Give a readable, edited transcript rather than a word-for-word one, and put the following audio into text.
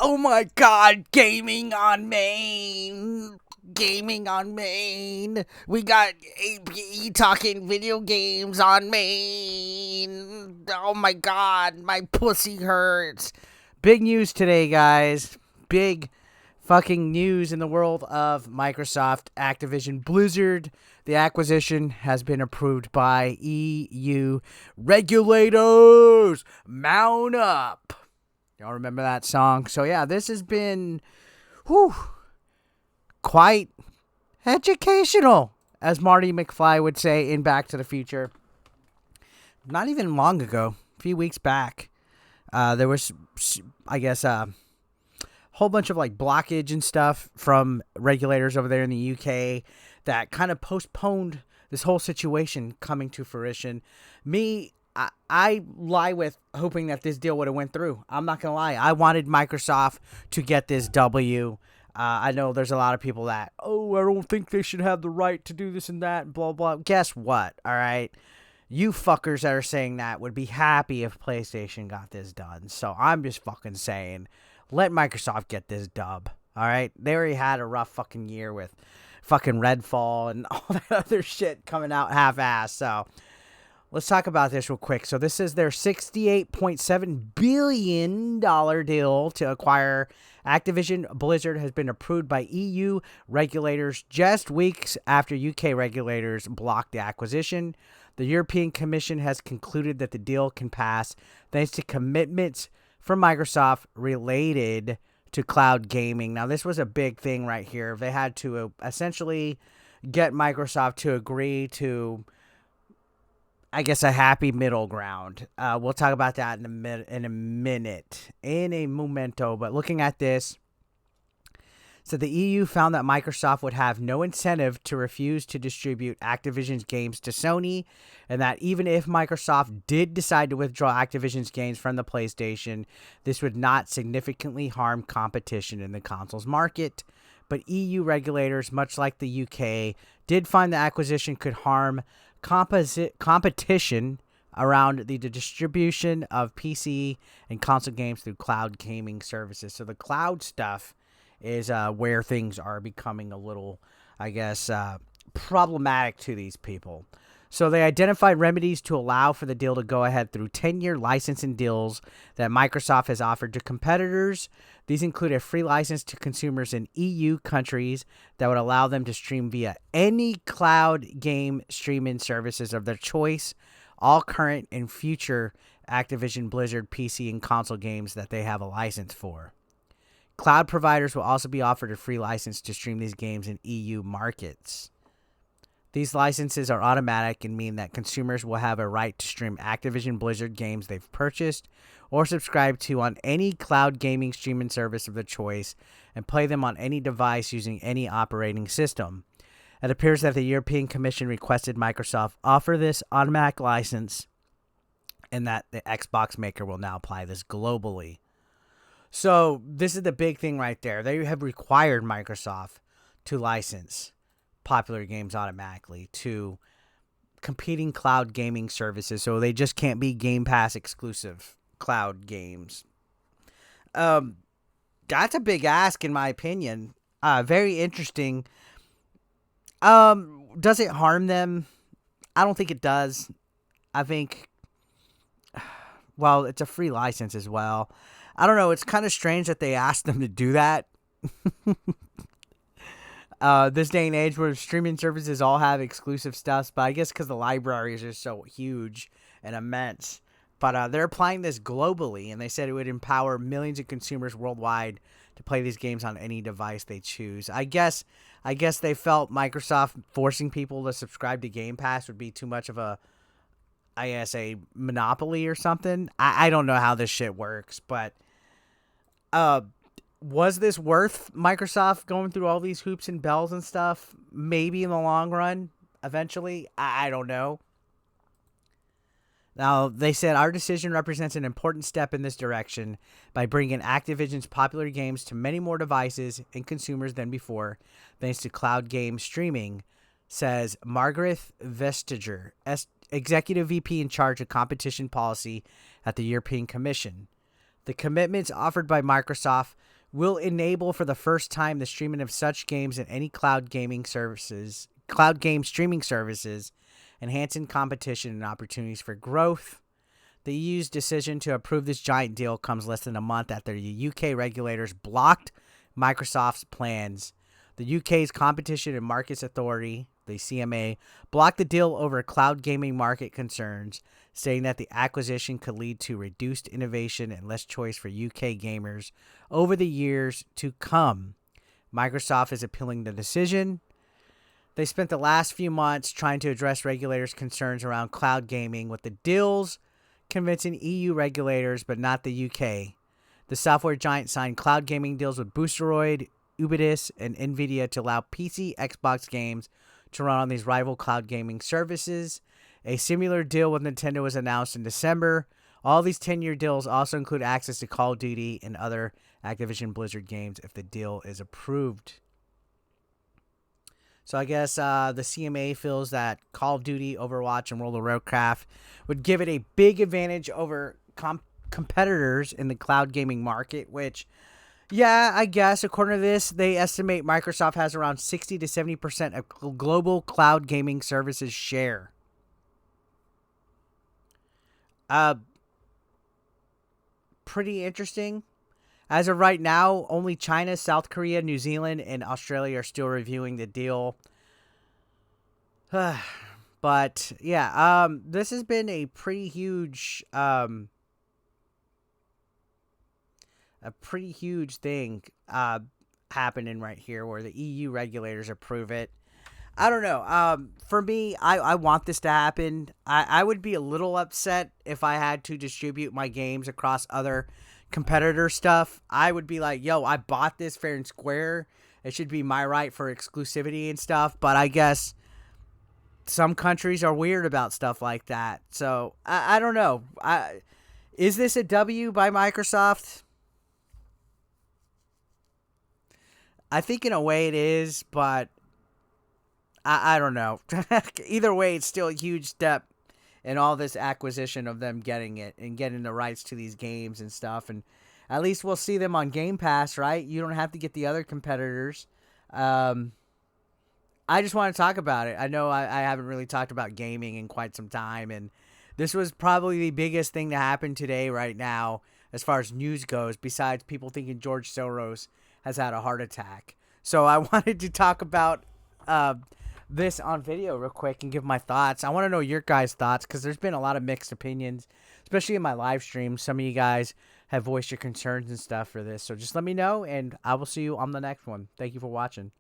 Oh my god, gaming on main. Gaming on main. We got APE talking video games on main. Oh my god, my pussy hurts. Big news today, guys. Big fucking news in the world of Microsoft Activision Blizzard. The acquisition has been approved by EU regulators. Mount up. Y'all remember that song? So yeah, this has been quite educational, as Marty McFly would say in Back to the Future. Not even long ago, a few weeks back, there was, I guess, a whole bunch of like blockage and stuff from regulators over there in the UK that kind of postponed this whole situation coming to fruition. I lie with hoping that this deal would have went through. I'm not going to lie. I wanted Microsoft to get this W. I know there's a lot of people that, I don't think they should have the right to do this and that, and blah, blah. Guess what? All right. You fuckers that are saying that would be happy if PlayStation got this done. So I'm just fucking saying, let Microsoft get this dub. All right. They already had a rough fucking year with fucking Redfall and all that other shit coming out half-assed. So let's talk about this real quick. So this is their $68.7 billion deal to acquire Activision Blizzard has been approved by EU regulators just weeks after UK regulators blocked the acquisition. The European Commission has concluded that the deal can pass thanks to commitments from Microsoft related to cloud gaming. Now, this was a big thing right here. They had to essentially get Microsoft to agree to, I guess, a happy middle ground. We'll talk about that in a momento. But looking at this, so the EU found that Microsoft would have no incentive to refuse to distribute Activision's games to Sony, and that even if Microsoft did decide to withdraw Activision's games from the PlayStation, this would not significantly harm competition in the consoles market. But EU regulators, much like the UK, did find the acquisition could harm competition around the distribution of PC and console games through cloud gaming services. So the cloud stuff is where things are becoming a little, I guess, problematic to these people. So they identified remedies to allow for the deal to go ahead through 10-year licensing deals that Microsoft has offered to competitors. These include a free license to consumers in EU countries that would allow them to stream via any cloud game streaming services of their choice, all current and future Activision Blizzard PC and console games that they have a license for. Cloud providers will also be offered a free license to stream these games in EU markets. These licenses are automatic and mean that consumers will have a right to stream Activision Blizzard games they've purchased or subscribed to on any cloud gaming streaming service of their choice and play them on any device using any operating system. It appears that the European Commission requested Microsoft offer this automatic license and that the Xbox maker will now apply this globally. So this is the big thing right there. They have required Microsoft to license popular games automatically to competing cloud gaming services. So they just can't be Game Pass exclusive cloud games. That's a big ask in my opinion. Very interesting. Does it harm them? I don't think it does. I think, well, it's a free license as well. I don't know. It's kind of strange that they asked them to do that. This day and age where streaming services all have exclusive stuff, but I guess because the libraries are so huge and immense. But they're applying this globally, and they said it would empower millions of consumers worldwide to play these games on any device they choose. I guess they felt Microsoft forcing people to subscribe to Game Pass would be too much of a monopoly or something. I don't know how this shit works, but was this worth Microsoft going through all these hoops and bells and stuff? Maybe in the long run, eventually. I don't know. Now, they said, our decision represents an important step in this direction by bringing Activision's popular games to many more devices and consumers than before, thanks to cloud game streaming, says Margaret Vestager, Executive VP in charge of competition policy at the European Commission. The commitments offered by Microsoft will enable for the first time the streaming of such games in any cloud game streaming services, enhancing competition and opportunities for growth. The EU's decision to approve this giant deal comes less than a month after the UK regulators blocked Microsoft's plans. The UK's Competition and Markets Authority, the CMA, blocked the deal over cloud gaming market concerns, saying that the acquisition could lead to reduced innovation and less choice for UK gamers over the years to come. Microsoft is appealing the decision. They spent the last few months trying to address regulators' concerns around cloud gaming, with the deals convincing EU regulators but not the UK. The software giant signed cloud gaming deals with Boosteroid, Ubisoft, and Nvidia to allow PC, Xbox games to run on these rival cloud gaming services. A similar deal with Nintendo was announced in December. All these 10-year deals also include access to Call of Duty and other Activision Blizzard games if the deal is approved. So I guess the CMA feels that Call of Duty, Overwatch, and World of Warcraft would give it a big advantage over competitors in the cloud gaming market, which, yeah, I guess according to this, they estimate Microsoft has around 60 to 70% of global cloud gaming services share. Pretty interesting. As of right now, only China, South Korea, New Zealand, and Australia are still reviewing the deal. But yeah, this has been a pretty huge thing happening right here, where the EU regulators approve it. I don't know. For me, I want this to happen. I would be a little upset if I had to distribute my games across other competitor stuff. I would be like, yo, I bought this fair and square. It should be my right for exclusivity and stuff. But I guess some countries are weird about stuff like that. So I don't know. Is this a W by Microsoft? I think in a way it is, but I don't know. Either way, it's still a huge step in all this acquisition of them getting it and getting the rights to these games and stuff. And at least we'll see them on Game Pass, right? You don't have to get the other competitors. I just want to talk about it. I know I haven't really talked about gaming in quite some time, and this was probably the biggest thing to happen today right now as far as news goes, besides people thinking George Soros has had a heart attack. So I wanted to talk about this on video real quick and give my thoughts. I want to know your guys' thoughts, because there's been a lot of mixed opinions, especially in my live stream. Some of you guys have voiced your concerns and stuff for this. So just let me know, and I will see you on the next one. Thank you for watching.